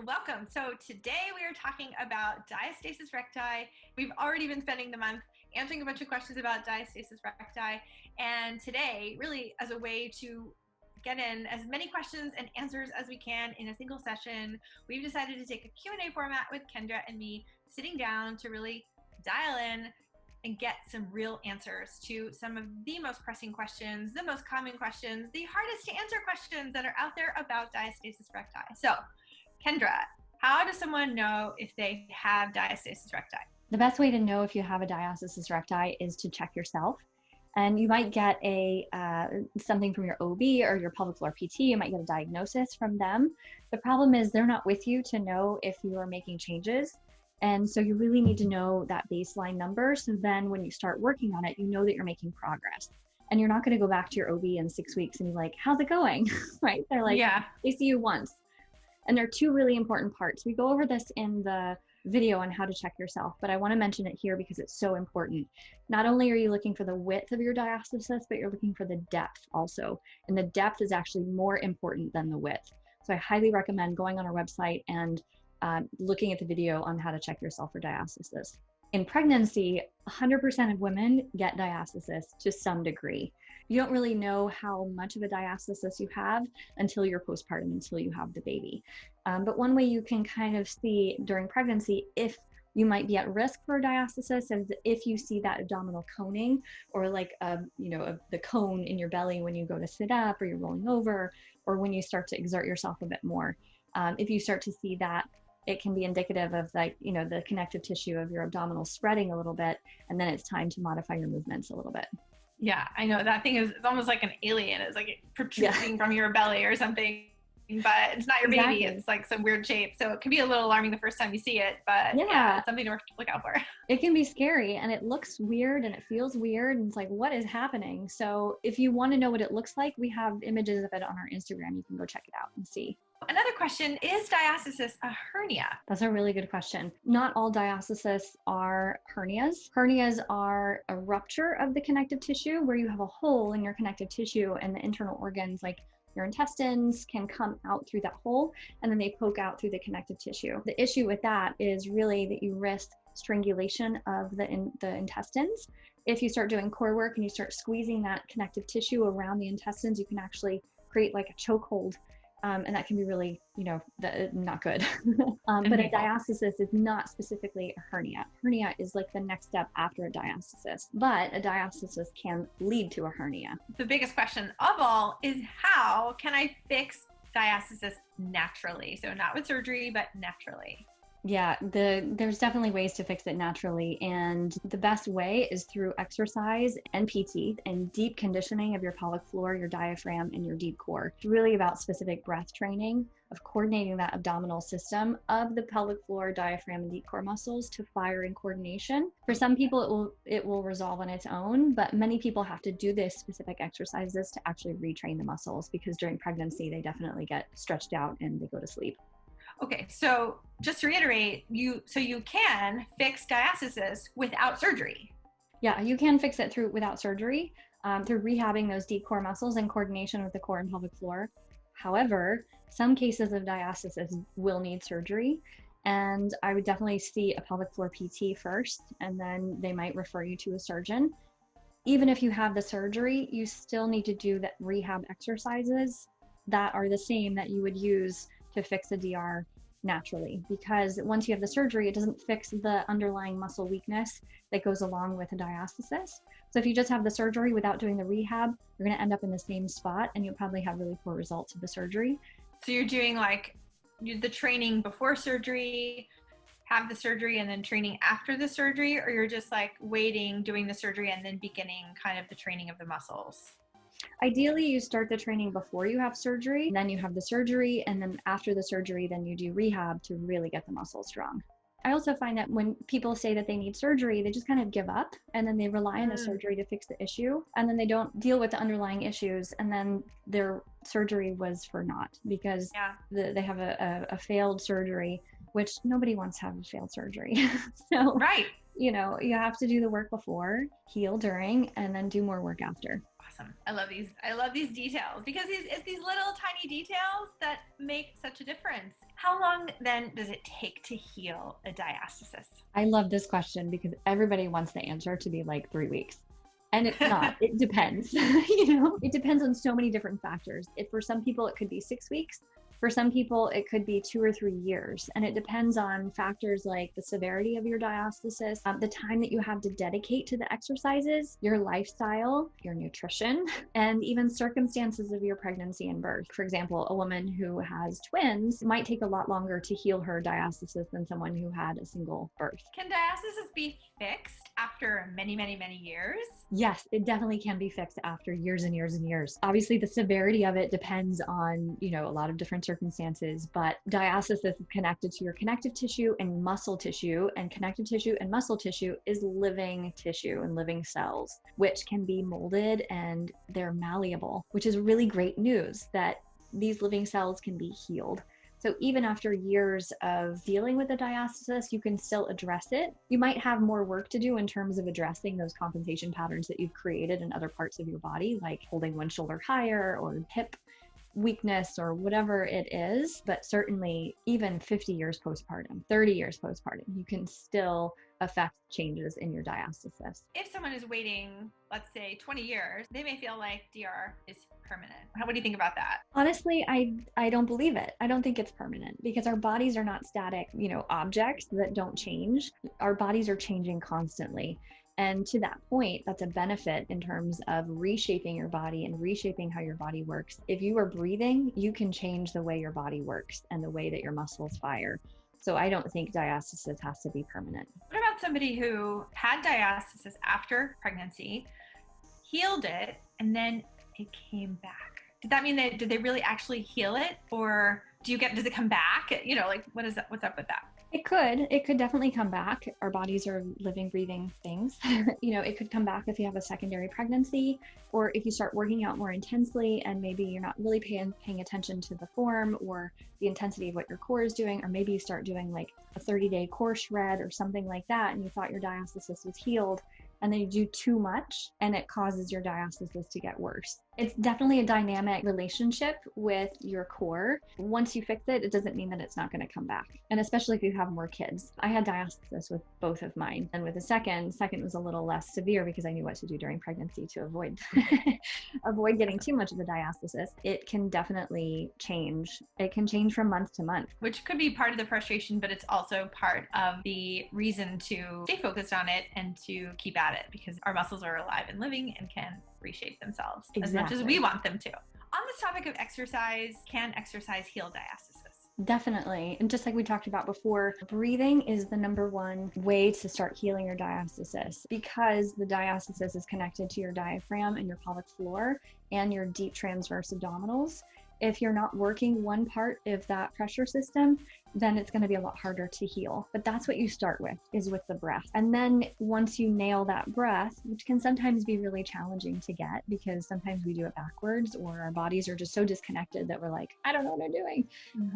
welcome. So today we are talking about diastasis recti. We've already been spending the month answering a bunch of questions about diastasis recti. And today, really as a way to get in as many questions and answers as we can in a single session, we've decided to take a Q&A format with Kendra and me sitting down to really dial in and get some real answers to some of the most pressing questions, the most common questions, the hardest to answer questions that are out there about diastasis recti. So, Kendra, how does someone know if they have diastasis recti? The best way to know if you have a diastasis recti is to check yourself. And you might get something from your OB or your pelvic floor PT. You might get a diagnosis from them. The problem is they're not with you to know if you are making changes. And so you really need to know that baseline number. So then when you start working on it, you know that you're making progress. And you're not going to go back to your OB in 6 weeks and be like, how's it going? Right? They're like, they see you once. And there are two really important parts. We go over this in the video on how to check yourself, but I want to mention it here because it's so important. Not only are you looking for the width of your diastasis, but you're looking for the depth also. And the depth is actually more important than the width. So I highly recommend going on our website and looking at the video on how to check yourself for diastasis. In pregnancy, 100% of women get diastasis to some degree. You don't really know how much of a diastasis you have until you're postpartum, until you have the baby. But one way you can kind of see during pregnancy if you might be at risk for diastasis is if you see that abdominal coning or like the cone in your belly when you go to sit up or you're rolling over or when you start to exert yourself a bit more. If you start to see that, it can be indicative of the connective tissue of your abdominal spreading a little bit, and then it's time to modify your movements a little bit. Yeah, I know that thing it's almost like an alien. It's like protruding from your belly or something, but it's not your baby. It's like some weird shape. So it can be a little alarming the first time you see it, but yeah, it's something to look out for. It can be scary and it looks weird and it feels weird and it's like, what is happening? So if you want to know what it looks like, we have images of it on our Instagram. You can go check it out and see. Another question, is diastasis a hernia? That's a really good question. Not all diastasis are hernias. Hernias are a rupture of the connective tissue where you have a hole in your connective tissue and the internal organs like your intestines can come out through that hole and then they poke out through the connective tissue. The issue with that is really that you risk strangulation of the intestines. If you start doing core work and you start squeezing that connective tissue around the intestines, you can actually create like a chokehold. And that can be really, not good. But a diastasis is not specifically a hernia. Hernia is like the next step after a diastasis, but a diastasis can lead to a hernia. The biggest question of all is how can I fix diastasis naturally? So not with surgery, but naturally. Yeah, there's definitely ways to fix it naturally. And the best way is through exercise and PT and deep conditioning of your pelvic floor, your diaphragm, and your deep core. It's really about specific breath training of coordinating that abdominal system of the pelvic floor, diaphragm, and deep core muscles to fire in coordination. For some people, it will resolve on its own, but many people have to do this specific exercises to actually retrain the muscles because during pregnancy, they definitely get stretched out and they go to sleep. Okay, so just to reiterate, you can fix diastasis without surgery. Yeah, you can fix it without surgery, through rehabbing those deep core muscles in coordination with the core and pelvic floor. However, some cases of diastasis will need surgery, and I would definitely see a pelvic floor PT first, and then they might refer you to a surgeon. Even if you have the surgery, you still need to do the rehab exercises that are the same that you would use to fix a DR naturally, because once you have the surgery, it doesn't fix the underlying muscle weakness that goes along with a diastasis. So if you just have the surgery without doing the rehab, you're going to end up in the same spot and you'll probably have really poor results of the surgery. So you're doing like the training before surgery, have the surgery, and then training after the surgery, or you're just like waiting, doing the surgery, and then beginning kind of the training of the muscles? Ideally, you start the training before you have surgery, then you have the surgery, and then after the surgery, then you do rehab to really get the muscles strong. I also find that when people say that they need surgery, they just kind of give up and then they rely on the surgery to fix the issue, and then they don't deal with the underlying issues, and then their surgery was for naught because they have a failed surgery, which nobody wants to have a failed surgery. So right. You have to do the work before, heal during, and then do more work after. Awesome. I love these details because it's these little tiny details that make such a difference. How long then does it take to heal a diastasis? I love this question because everybody wants the answer to be like 3 weeks. And it's not. It depends. It depends on so many different factors. For some people, it could be 6 weeks. For some people, it could be 2 or 3 years. And it depends on factors like the severity of your diastasis, the time that you have to dedicate to the exercises, your lifestyle, your nutrition, and even circumstances of your pregnancy and birth. For example, a woman who has twins might take a lot longer to heal her diastasis than someone who had a single birth. Can diastasis be fixed after many, many, many years? Yes, it definitely can be fixed after years and years and years. Obviously, the severity of it depends on, a lot of different circumstances, but diastasis is connected to your connective tissue and muscle tissue, and connective tissue and muscle tissue is living tissue and living cells, which can be molded and they're malleable, which is really great news that these living cells can be healed. So even after years of dealing with the diastasis, you can still address it. You might have more work to do in terms of addressing those compensation patterns that you've created in other parts of your body, like holding one shoulder higher or hip weakness or whatever it is. But certainly even 50 years postpartum, 30 years postpartum, you can still affect changes in your diastasis. If someone is waiting, let's say 20 years, they may feel like DR is permanent. What do you think about that? Honestly, I don't believe it. I don't think it's permanent because our bodies are not static, objects that don't change. Our bodies are changing constantly. And to that point, that's a benefit in terms of reshaping your body and reshaping how your body works. If you are breathing, you can change the way your body works and the way that your muscles fire. So I don't think diastasis has to be permanent. What about somebody who had diastasis after pregnancy, healed it, and then it came back? Did that mean that, did they really actually heal it? Or does it come back? What's up with that? It could definitely come back. Our bodies are living, breathing things. It could come back if you have a secondary pregnancy, or if you start working out more intensely and maybe you're not really paying attention to the form or the intensity of what your core is doing, or maybe you start doing like a 30-day core shred or something like that and you thought your diastasis was healed, and then you do too much and it causes your diastasis to get worse. It's definitely a dynamic relationship with your core. Once you fix it, it doesn't mean that it's not going to come back. And especially if you have more kids. I had diastasis with both of mine. And with the second was a little less severe because I knew what to do during pregnancy to avoid getting too much of the diastasis. It can definitely change. It can change from month to month. Which could be part of the frustration, but it's also part of the reason to stay focused on it and to keep at it, because our muscles are alive and living and can reshape themselves as much as we want them to. On this topic of exercise, can exercise heal diastasis? Definitely. And just like we talked about before, breathing is the number one way to start healing your diastasis, because the diastasis is connected to your diaphragm and your pelvic floor and your deep transverse abdominals. If you're not working one part of that pressure system, then it's going to be a lot harder to heal. But that's what you start with, is with the breath. And then once you nail that breath, which can sometimes be really challenging to get because sometimes we do it backwards or our bodies are just so disconnected that we're like, I don't know what I'm doing.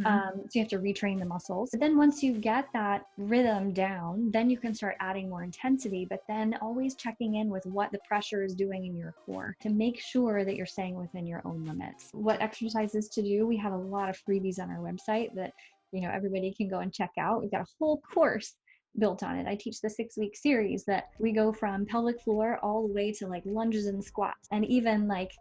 So you have to retrain the muscles. But then once you get that rhythm down, then you can start adding more intensity, but then always checking in with what the pressure is doing in your core to make sure that you're staying within your own limits. What exercises to do? We have a lot of freebies on our website that everybody can go and check out. We've got a whole course built on it. I teach the 6-week series that we go from pelvic floor all the way to like lunges and squats and even like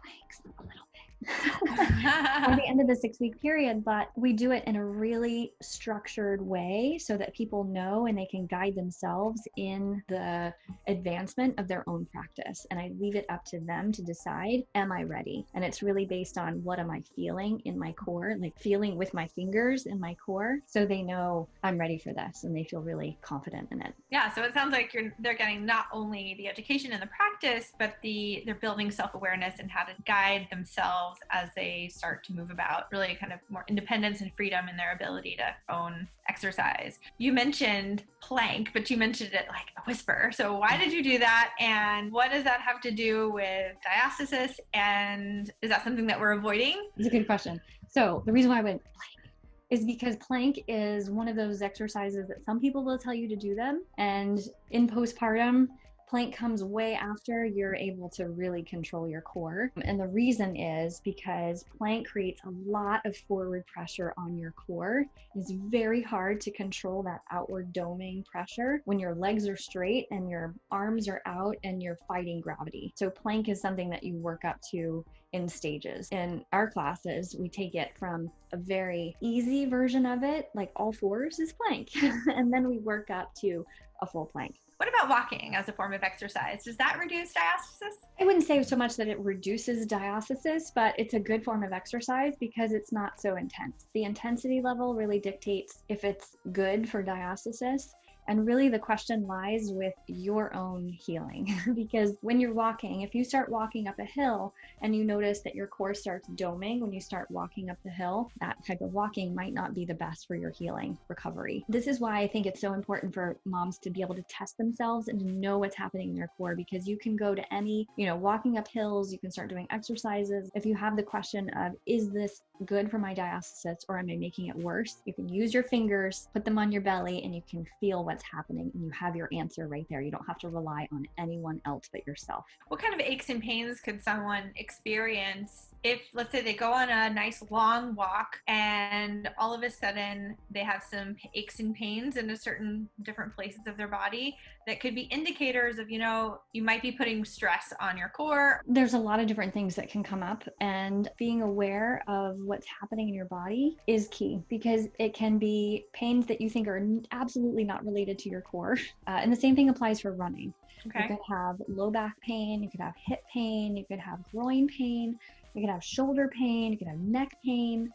planks a little bit at the end of the 6-week period. But we do it in a really structured way so that people know and they can guide themselves in the advancement of their own practice. And I leave it up to them to decide, am I ready? And it's really based on what am I feeling in my core, like feeling with my fingers in my core, so they know I'm ready for this and they feel really confident in it. Yeah, so it sounds like they're getting not only the education and the practice, but they're building self-awareness and how to guide themselves as they start to move about, really kind of more independence and freedom in their ability to own exercise. You mentioned plank, but you mentioned it like a whisper. So why did you do that? And what does that have to do with diastasis? And is that something that we're avoiding? It's a good question. So the reason why I went plank is because plank is one of those exercises that some people will tell you to do them. And in postpartum, plank comes way after you're able to really control your core. And the reason is because plank creates a lot of forward pressure on your core. It's very hard to control that outward doming pressure when your legs are straight and your arms are out and you're fighting gravity. So plank is something that you work up to in stages. In our classes, we take it from a very easy version of it, like all fours is plank, and then we work up to a full plank. What about walking as a form of exercise? Does that reduce diastasis? I wouldn't say so much that it reduces diastasis, but it's a good form of exercise because it's not so intense. The intensity level really dictates if it's good for diastasis. And really the question lies with your own healing because when you're walking, if you start walking up a hill and you notice that your core starts doming when you start walking up the hill, that type of walking might not be the best for your healing recovery. This is why I think it's so important for moms to be able to test themselves and to know what's happening in their core, because you can go to any, walking up hills, you can start doing exercises. If you have the question of, is this good for my diastasis or am I making it worse? You can use your fingers, put them on your belly, and you can feel what's happening and you have your answer right there. You don't have to rely on anyone else but yourself. What kind of aches and pains could someone experience if, let's say, they go on a nice long walk and all of a sudden they have some aches and pains in a certain different places of their body that could be indicators of, you might be putting stress on your core? There's a lot of different things that can come up, and being aware of what's happening in your body is key, because it can be pains that you think are absolutely not related to your core. And the same thing applies for running. Okay. You could have low back pain, you could have hip pain, you could have groin pain, you could have shoulder pain, you could have neck pain,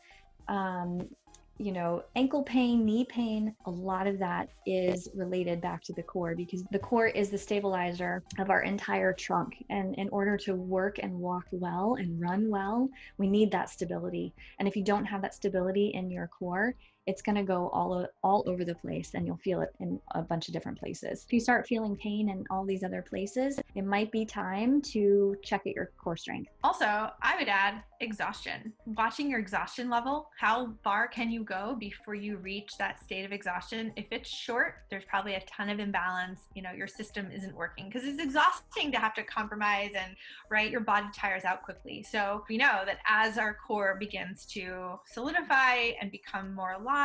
ankle pain, knee pain. A lot of that is related back to the core, because the core is the stabilizer of our entire trunk. And in order to work and walk well and run well, we need that stability. And if you don't have that stability in your core, it's going to go all over the place, and you'll feel it in a bunch of different places. If you start feeling pain in all these other places, it might be time to check at your core strength. Also, I would add exhaustion. Watching your exhaustion level. How far can you go before you reach that state of exhaustion? If it's short, there's probably a ton of imbalance. Your system isn't working, because it's exhausting to have to compromise, and your body tires out quickly. So we know that as our core begins to solidify and become more aligned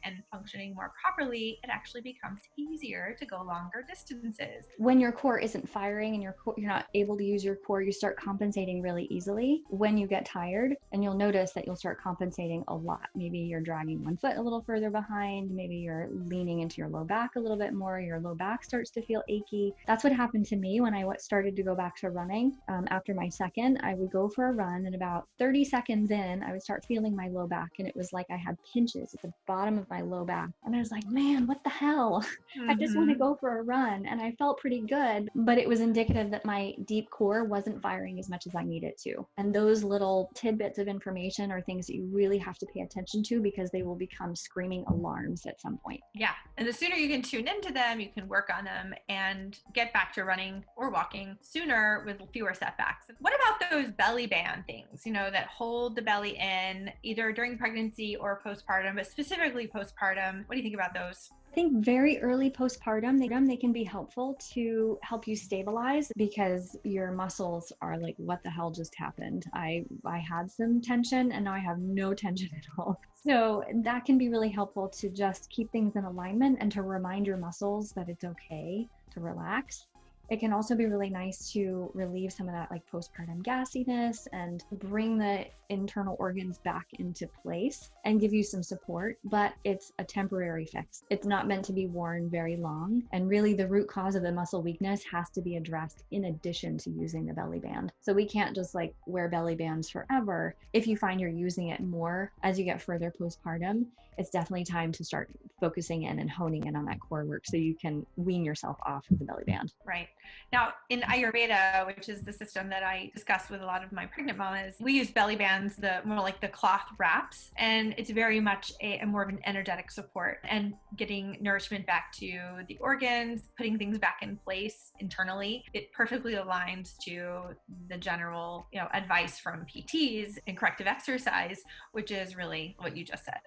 and functioning more properly, it actually becomes easier to go longer distances. When your core isn't firing and you're not able to use your core, you start compensating really easily when you get tired, and you'll notice that you'll start compensating a lot. Maybe you're dragging one foot a little further behind, maybe you're leaning into your low back a little bit more, your low back starts to feel achy. That's what happened to me when I started to go back to running. After my second, I would go for a run, and about 30 seconds in, I would start feeling my low back, and it was like I had pinches at the bottom of my low back. And I was like, man, what the hell? I just want to go for a run. And I felt pretty good, but it was indicative that my deep core wasn't firing as much as I needed to. And those little tidbits of information are things that you really have to pay attention to, because they will become screaming alarms at some point. Yeah. And the sooner you can tune into them, you can work on them and get back to running or walking sooner with fewer setbacks. What about those belly band things, that hold the belly in either during pregnancy or postpartum, but specifically postpartum? What do you think about those? I think very early postpartum, they can be helpful to help you stabilize, because your muscles are like, what the hell just happened? I had some tension and now I have no tension at all. So that can be really helpful to just keep things in alignment and to remind your muscles that it's okay to relax. It can also be really nice to relieve some of that postpartum gassiness and bring the internal organs back into place and give you some support, but it's a temporary fix. It's not meant to be worn very long. And really the root cause of the muscle weakness has to be addressed in addition to using the belly band. So we can't just wear belly bands forever. If you find you're using it more as you get further postpartum, it's definitely time to start focusing in and honing in on that core work so you can wean yourself off of the belly band. Right. Now, in Ayurveda, which is the system that I discuss with a lot of my pregnant mamas, we use belly bands, more like the cloth wraps, and it's very much a more of an energetic support and getting nourishment back to the organs, putting things back in place internally. It perfectly aligns to the general, advice from PTs and corrective exercise, which is really what you just said.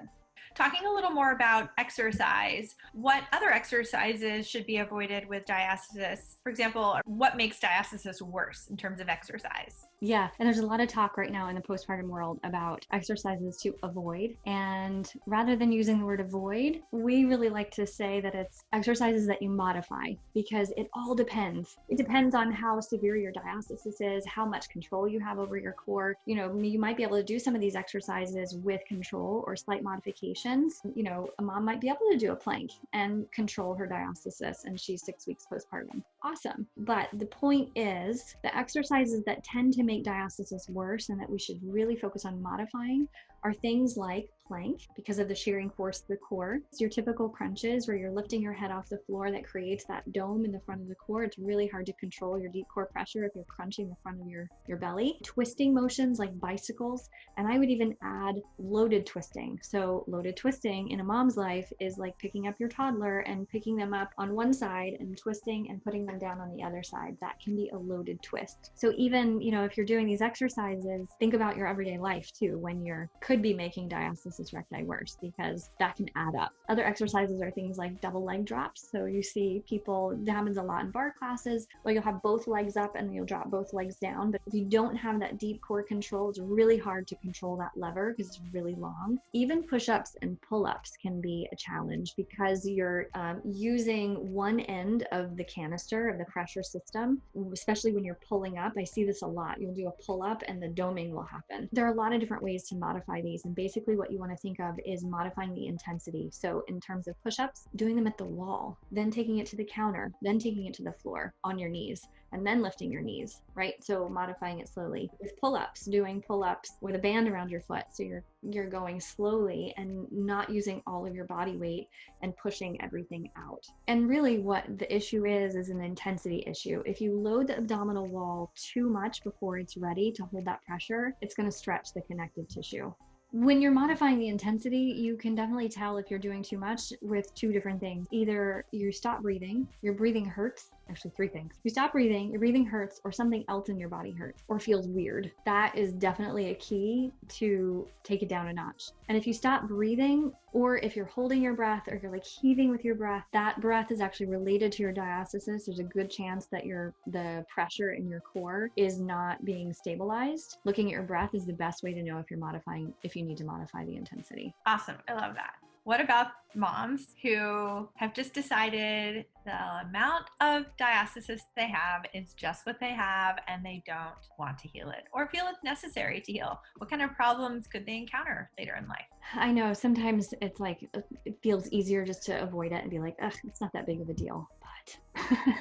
Talking a little more about exercise, what other exercises should be avoided with diastasis? For example, what makes diastasis worse in terms of exercise? Yeah, and there's a lot of talk right now in the postpartum world about exercises to avoid. And rather than using the word avoid, we really like to say that it's exercises that you modify, because it all depends. It depends on how severe your diastasis is, how much control you have over your core. You might be able to do some of these exercises with control or slight modifications. A mom might be able to do a plank and control her diastasis, and she's 6 weeks postpartum. Awesome. But the point is, the exercises that tend to make diastasis worse and that we should really focus on modifying are things like plank, because of the shearing force of the core. It's your typical crunches where you're lifting your head off the floor that creates that dome in the front of the core. It's really hard to control your deep core pressure if you're crunching the front of your belly. Twisting motions like bicycles, and I would even add loaded twisting. So loaded twisting in a mom's life is like picking up your toddler and picking them up on one side and twisting and putting them down on the other side. That can be a loaded twist. So even, if you're doing these exercises, think about your everyday life too, when you're could be making diastasis recti worse, because that can add up. Other exercises are things like double leg drops. So you see people, that happens a lot in bar classes, where you'll have both legs up and you'll drop both legs down. But if you don't have that deep core control, it's really hard to control that lever because it's really long. Even push-ups and pull-ups can be a challenge because you're using one end of the canister of the pressure system, especially when you're pulling up. I see this a lot. You'll do a pull-up and the doming will happen. There are a lot of different ways to modify these, and basically what you want to think of is modifying the intensity. So in terms of push-ups, doing them at the wall, then taking it to the counter, then taking it to the floor on your knees, and then lifting your knees, right? So modifying it slowly. With pull-ups, doing pull-ups with a band around your foot. So you're going slowly and not using all of your body weight and pushing everything out. And really what the issue is an intensity issue. If you load the abdominal wall too much before it's ready to hold that pressure, it's going to stretch the connective tissue. When you're modifying the intensity, you can definitely tell if you're doing too much with two different things. Either you stop breathing, your breathing hurts. Actually, three things. You stop breathing, your breathing hurts, or something else in your body hurts or feels weird. That is definitely a key to take it down a notch. And if you stop breathing, or if you're holding your breath, or you're like heaving with your breath, that breath is actually related to your diastasis. There's a good chance that the pressure in your core is not being stabilized. Looking at your breath is the best way to know if you need to modify the intensity. Awesome. I love that. What about moms who have just decided the amount of diastasis they have is just what they have and they don't want to heal it or feel it's necessary to heal? What kind of problems could they encounter later in life? I know sometimes it's like, it feels easier just to avoid it and be like, ugh, it's not that big of a deal. But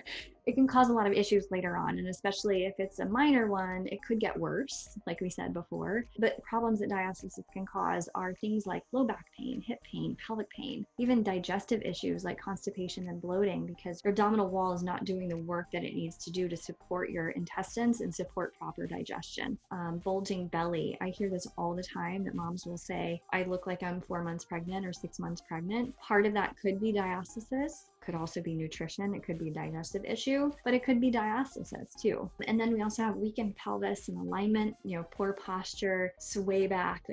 it can cause a lot of issues later on. And especially if it's a minor one, it could get worse, like we said before. But problems that diastasis can cause are things like low back pain, hip pain, pelvic pain, even digestive issues like constipation and bloating, because your abdominal wall is not doing the work that it needs to do to support your intestines and support proper digestion. Bulging belly. I hear this all the time that moms will say, I look like I'm 4 months pregnant or 6 months pregnant. Part of that could be diastasis. Could also be nutrition. It could be a digestive issue, but it could be diastasis too. And then we also have weakened pelvis and alignment, poor posture, sway back,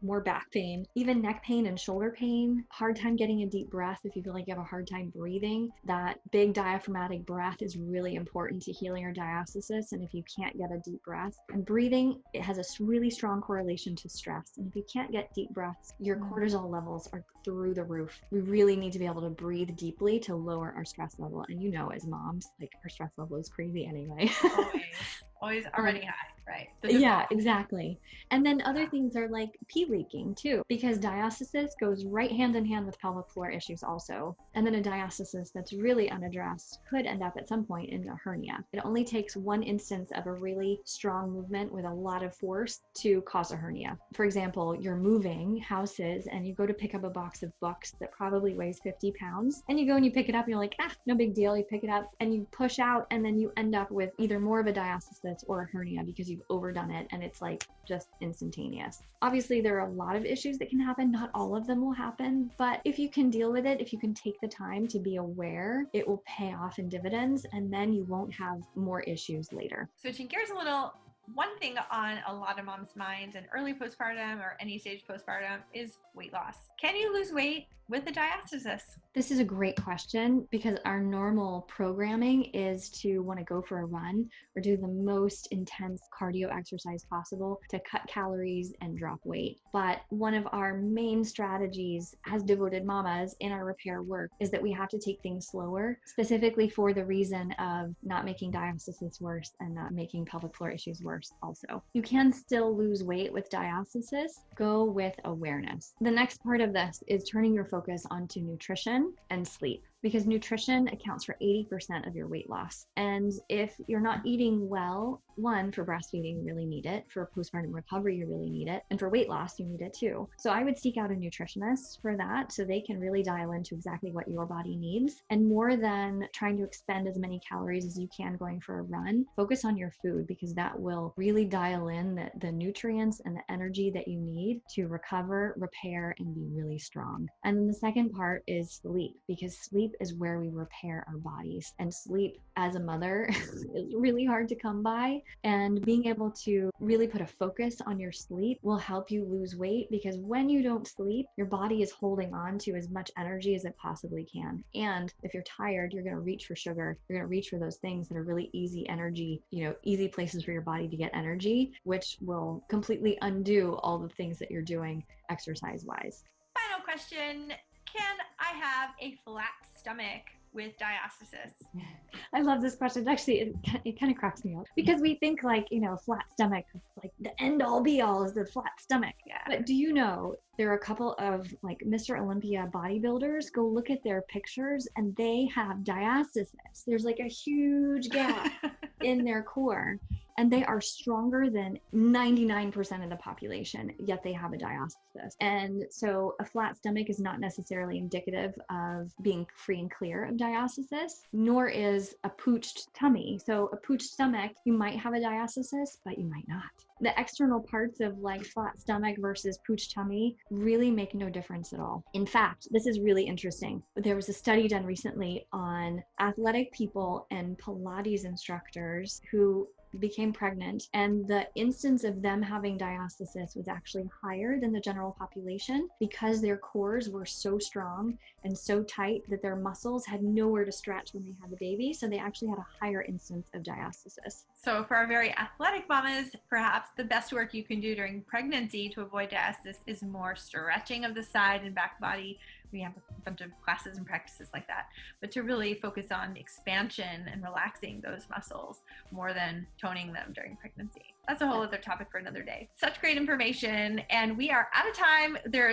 more back pain, even neck pain and shoulder pain, hard time getting a deep breath. If you feel like you have a hard time breathing, that big diaphragmatic breath is really important to healing your diastasis. And if you can't get a deep breath, and breathing, it has a really strong correlation to stress. And if you can't get deep breaths, your cortisol levels are through the roof. We really need to be able to breathe deeply to lower our stress level. And as moms, like our stress level is crazy anyway. always already high, right? Yeah, exactly. And then other things are like pee leaking too, because diastasis goes right hand in hand with pelvic floor issues also. And then a diastasis that's really unaddressed could end up at some point in a hernia. It only takes one instance of a really strong movement with a lot of force to cause a hernia. For example, you're moving houses and you go to pick up a box of books that probably weighs 50 pounds, and you go and you pick it up and you're like, no big deal. You pick it up and you push out, and then you end up with either more of a diastasis or a hernia because you've overdone it, and it's like just instantaneous. Obviously, there are a lot of issues that can happen. Not all of them will happen, but if you can deal with it, if you can take the time to be aware, it will pay off in dividends, and then you won't have more issues later. Switching gears a little, one thing on a lot of moms' minds in early postpartum or any stage postpartum is weight loss. Can you lose weight with a diastasis? This is a great question because our normal programming is to want to go for a run or do the most intense cardio exercise possible to cut calories and drop weight. But one of our main strategies as devoted mamas in our repair work is that we have to take things slower, specifically for the reason of not making diastasis worse and not making pelvic floor issues worse also. You can still lose weight with diastasis. Go with awareness. The next part of this is turning your focus onto nutrition and sleep, because nutrition accounts for 80% of your weight loss. And if you're not eating well, one, for breastfeeding, you really need it. For postpartum recovery, you really need it. And for weight loss, you need it too. So I would seek out a nutritionist for that so they can really dial into exactly what your body needs. And more than trying to expend as many calories as you can going for a run, focus on your food, because that will really dial in the nutrients and the energy that you need to recover, repair, and be really strong. And then the second part is sleep, because sleep is where we repair our bodies. And sleep as a mother is really hard to come by. And being able to really put a focus on your sleep will help you lose weight, because when you don't sleep, your body is holding on to as much energy as it possibly can. And if you're tired, you're going to reach for sugar. You're going to reach for those things that are really easy energy, easy places for your body to get energy, which will completely undo all the things that you're doing exercise-wise. Final question. Can I have a flat stomach with diastasis? I love this question. Actually, it kind of cracks me up because we think flat stomach, like the end all be all is the flat stomach. Yeah. But do you know there are a couple of Mr. Olympia bodybuilders, go look at their pictures and they have diastasis. There's a huge gap in their core. And they are stronger than 99% of the population, yet they have a diastasis. And so a flat stomach is not necessarily indicative of being free and clear of diastasis, nor is a pooched tummy. So a pooched stomach, you might have a diastasis, but you might not. The external parts of flat stomach versus pooched tummy really make no difference at all. In fact, this is really interesting. There was a study done recently on athletic people and Pilates instructors who became pregnant, and the instance of them having diastasis was actually higher than the general population because their cores were so strong and so tight that their muscles had nowhere to stretch when they had the baby, so they actually had a higher instance of diastasis. So for our very athletic mamas, perhaps the best work you can do during pregnancy to avoid diastasis is more stretching of the side and back body. We have a bunch of classes and practices like that, but to really focus on expansion and relaxing those muscles more than toning them during pregnancy. That's a whole other topic for another day. Such great information, and we are out of time. There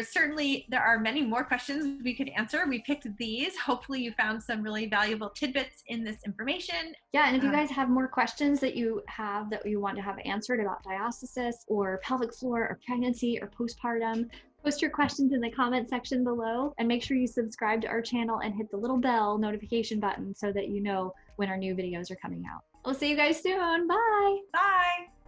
are many more questions we could answer. We picked these. Hopefully you found some really valuable tidbits in this information. Yeah, and if you guys have more questions that you want to have answered about diastasis or pelvic floor or pregnancy or postpartum, post your questions in the comment section below, and make sure you subscribe to our channel and hit the little bell notification button so that you know when our new videos are coming out. We'll see you guys soon. Bye. Bye.